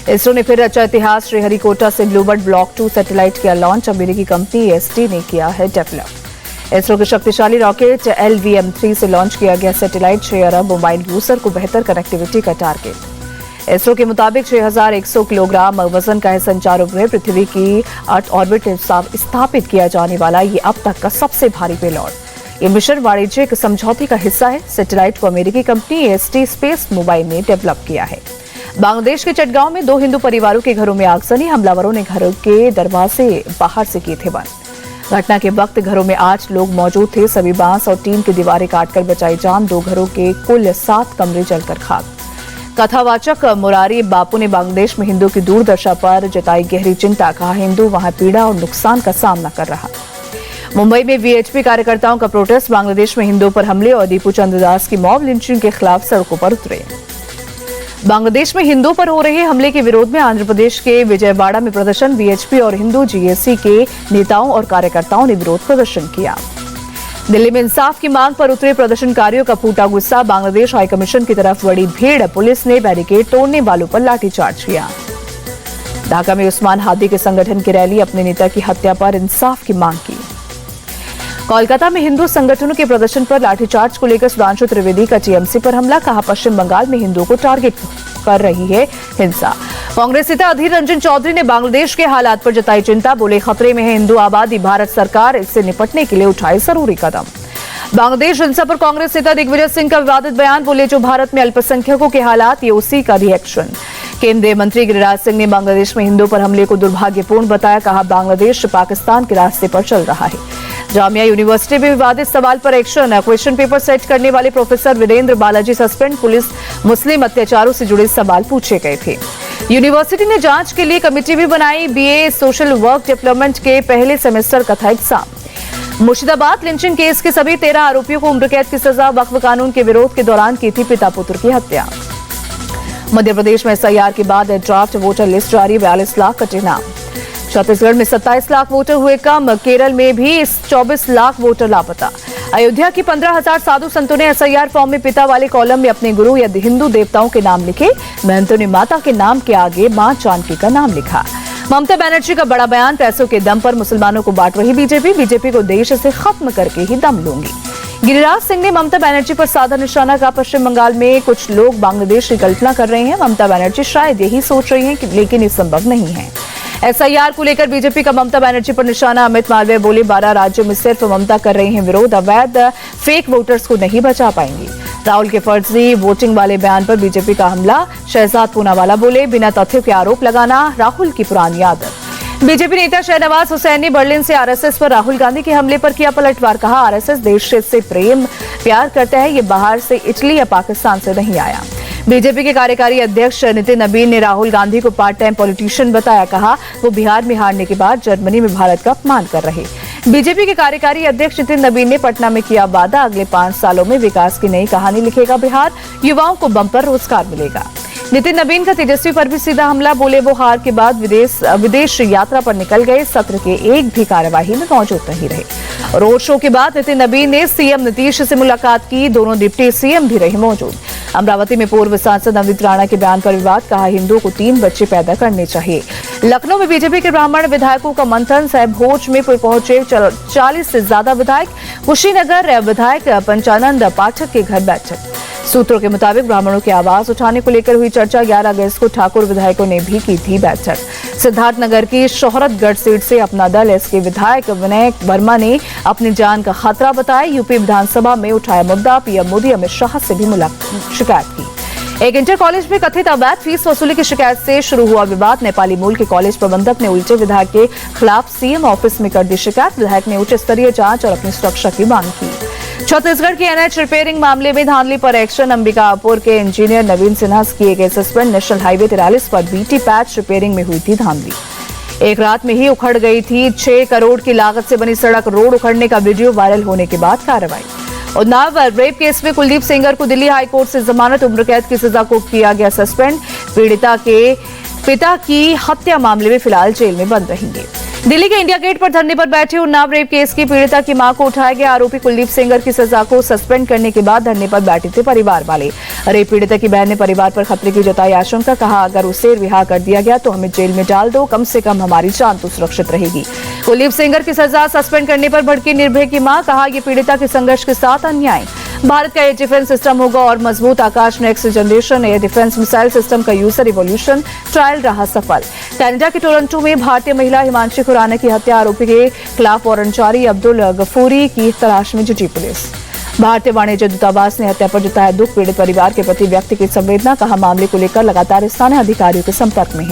इसरो ने फिर रचा इतिहास। श्रीहरिकोटा से ब्लूबर्ड ब्लॉक 2 सैटेलाइट किया लॉन्च। अमेरिकी कंपनी एएसटी ने किया है डेवलप। इसरो के शक्तिशाली रॉकेट LVM-3 से लॉन्च किया गया सैटेलाइट। 6 अरब मोबाइल यूजर को बेहतर कनेक्टिविटी का टारगेट। इसरो के मुताबिक 6100 किलोग्राम वजन का है संचार उपग्रह। पृथ्वी की अर्थ ऑर्बिट स्थापित किया जाने वाला ये अब तक का सबसे भारी पेलॉड। ये मिशन वाणिज्यिक समझौते का हिस्सा है। सैटेलाइट को अमेरिकी कंपनी एएसटी स्पेस मोबाइल ने डेवलप किया है। बांग्लादेश के चटगांव में 2 हिंदू परिवारों के घरों में आगजनी। हमलावरों ने घरों के दरवाजे बाहर से किए थे बंद। घटना के वक्त घरों में 8 लोग मौजूद थे। सभी बांस और टीन की दीवारें काटकर बचाई जान। 2 घरों के कुल 7 कमरे जलकर खाक। कथावाचक मुरारी बापू ने बांग्लादेश में हिंदू की दुर्दशा पर जताई गहरी चिंता। कहा, हिंदू वहां पीड़ा और नुकसान का सामना कर रहा। मुंबई में वीएचपी कार्यकर्ताओं का प्रोटेस्ट। बांग्लादेश में हिंदुओं पर हमले और दीपू चंद्र दास की मॉब लिंचिंग के खिलाफ सड़कों पर उतरे। बांग्लादेश में हिंदुओं पर हो रहे हमले के विरोध में आंध्र प्रदेश के विजयवाड़ा में प्रदर्शन। वीएचपी और हिंदू जीएसी के नेताओं और कार्यकर्ताओं ने विरोध प्रदर्शन किया। दिल्ली में इंसाफ की मांग पर उतरे प्रदर्शनकारियों का फूटा गुस्सा। बांग्लादेश हाईकमीशन की तरफ बड़ी भीड़। पुलिस ने बैरिकेड तोड़ने वालों पर लाठीचार्ज किया। ढाका में उस्मान हादी के संगठन की रैली। अपने नेता की हत्या पर इंसाफ की मांग की। कोलकाता में हिंदू संगठनों के प्रदर्शन पर लाठीचार्ज को लेकर सुधांशु त्रिवेदी का टीएमसी पर हमला। कहा, पश्चिम बंगाल में हिंदुओं को टारगेट कर रही है हिंसा। कांग्रेस नेता अधीर रंजन चौधरी ने बांग्लादेश के हालात पर जताई चिंता। बोले, खतरे में है हिंदू आबादी। भारत सरकार इससे निपटने के लिए उठाए जरूरी कदम। बांग्लादेश हिंसा पर कांग्रेस नेता दिग्विजय सिंह का विवादित बयान। बोले, जो भारत में अल्पसंख्यकों के हालात, ये उसी का रिएक्शन। केंद्रीय मंत्री गिरिराज सिंह ने बांग्लादेश में हिंदुओं पर हमले को दुर्भाग्यपूर्ण बताया। कहा, बांग्लादेश पाकिस्तान के रास्ते पर चल रहा है। जामिया यूनिवर्सिटी में विवादित सवाल पर एक्शन। क्वेश्चन पेपर सेट करने वाले professor Virendra Balaji suspend. Police मुस्लिम अत्याचारों से जुड़े सवाल पूछे गए थे। यूनिवर्सिटी ने जांच के लिए कमेटी भी बनाई। बीए सोशल वर्क डेवलपमेंट के पहले सेमेस्टर का था एग्जाम। मुर्शिदाबाद लिंचिंग केस के सभी 13 आरोपियों को उम्र कैद की सजा। वक्फ कानून के विरोध के दौरान की थी पिता पुत्र की हत्या। मध्य प्रदेश में एसआईआर के बाद ड्राफ्ट वोटर लिस्ट जारी। 42 लाख कटे नाम। छत्तीसगढ़ में 27 लाख वोटर हुए कम। केरल में भी 24 लाख वोटर लापता। अयोध्या की 15,000 साधु संतों ने एसआईआर फॉर्म में पिता वाले कॉलम में अपने गुरु या हिंदू देवताओं के नाम लिखे। महंतों ने माता के नाम के आगे मां जानकी का नाम लिखा। ममता बनर्जी का बड़ा बयान। पैसों के दम पर मुसलमानों को बांट रही बीजेपी को देश से खत्म करके ही दम लूंगी। गिरिराज सिंह ने ममता बनर्जी पर साधा निशाना। का पश्चिम बंगाल में कुछ लोग बांग्लादेश की कल्पना कर रहे हैं। ममता बनर्जी शायद यही सोच रही हैं, लेकिन ये संभव नहीं है। एसआईआर को लेकर बीजेपी का ममता बनर्जी पर निशाना। अमित मालवीय बोले, 12 राज्यों में सिर्फ ममता कर रहे हैं विरोध। अवैध फेक वोटर्स को नहीं बचा पाएंगी। राहुल के फर्जी वोटिंग वाले बयान पर बीजेपी का हमला। शहजाद पूनावाला बोले, बिना तथ्यों के आरोप लगाना राहुल की पुरानी आदत। बीजेपी नेता शहनवाज हुसैन ने बर्लिन से आरएसएस पर राहुल गांधी के हमले पर किया पलटवार। कहा, आरएसएस देश से प्यार करता है। ये बाहर से इटली या पाकिस्तान से नहीं आया। बीजेपी के कार्यकारी अध्यक्ष नितिन नबीन ने राहुल गांधी को पार्ट टाइम पॉलिटिशियन बताया। कहा, वो बिहार में हारने के बाद जर्मनी में भारत का अपमान कर रहे। बीजेपी के कार्यकारी अध्यक्ष नितिन नबीन ने पटना में किया वादा। अगले 5 सालों में विकास की नई कहानी लिखेगा बिहार। युवाओं को बम्पर रोजगार मिलेगा। नितिन नबीन का तेजस्वी पर भी सीधा हमला। बोले, वो हार के बाद विदेश यात्रा पर निकल गए। सत्र के एक भी कार्यवाही में मौजूद नहीं रहे। रोड शो के बाद नितिन नबीन ने सीएम नीतीश से मुलाकात की। दोनों डिप्टी सीएम भी रहे मौजूद। अमरावती में पूर्व सांसद नवनीत राणा के बयान पर विवाद। कहा, हिंदुओं को 3 बच्चे पैदा करने चाहिए। लखनऊ में बीजेपी के ब्राह्मण विधायकों का मंथन। साहेबभोज में पहुंचे 40 से ज्यादा विधायक। कुशीनगर विधायक पंचानंद पाठक के घर बैठक। सूत्रों के मुताबिक ब्राह्मणों की आवाज उठाने को लेकर हुई चर्चा। 11 अगस्त को ठाकुर विधायकों ने भी की थी बैठक। सिद्धार्थनगर की शोहरतगढ़ सीट से अपना दल एसके विधायक विनय वर्मा ने अपनी जान का खतरा बताया। यूपी विधानसभा में उठाया मुद्दा। पीएम मोदी अमित शाह से भी शिकायत की। एक इंटर कॉलेज में कथित अवैध फीस वसूली की शिकायत से शुरू हुआ विवाद। नेपाली मूल के कॉलेज प्रबंधक ने उल्टे विधायक के खिलाफ सीएम ऑफिस में कर दी शिकायत। विधायक ने उच्च स्तरीय जांच और अपनी सुरक्षा की मांग की। छत्तीसगढ़ के एनएच रिपेयरिंग मामले में धांधली पर एक्शन। अंबिकापुर के इंजीनियर नवीन सिन्हा किए गए सस्पेंड। नेशनल हाईवे 43 पर बीटी पैच रिपेयरिंग में हुई थी धांधली। एक रात में ही उखड़ गई थी 6 करोड़ की लागत से बनी सड़क। रोड उखड़ने का वीडियो वायरल होने के बाद कार्रवाई। उन्नाव रेप केस में कुलदीप सेंगर को दिल्ली हाईकोर्ट से जमानत। उम्र कैद की सजा को किया गया सस्पेंड। पीड़िता के पिता की हत्या मामले में फिलहाल जेल में बंद रहेंगे। दिल्ली के इंडिया गेट पर धरने पर बैठे उन्नाव रेप केस की पीड़िता की मां को उठाया गया। आरोपी कुलदीप सेंगर की सजा को सस्पेंड करने के बाद धरने पर बैठे थे परिवार वाले। रेप पीड़िता की बहन ने परिवार पर खतरे की जताई आशंका। कहा, अगर उसे रिहा कर दिया गया तो हमें जेल में डाल दो, कम से कम हमारी जान तो सुरक्षित रहेगी। कुलदीप सेंगर की सजा सस्पेंड करने पर भड़की निर्भय की मां। कहा, यह पीड़िता के संघर्ष के साथ अन्याय। भारत का एयर डिफेंस सिस्टम होगा और मजबूत। Akash next generation air defence missile system का यूजर इवोल्यूशन ट्रायल रहा सफल। कनाडा के टोरंटो में भारतीय महिला हिमांशी खुराना की हत्या आरोपी के खिलाफ वारंट जारी। अब्दुल गफूरी की तलाश में जुटी पुलिस। भारतीय वाणिज्य दूतावास ने हत्या पर जताया दुख। पीड़ित परिवार के प्रति व्यक्त की संवेदना। कहा, मामले को लेकर लगातार स्थानीय अधिकारियों के संपर्क में है।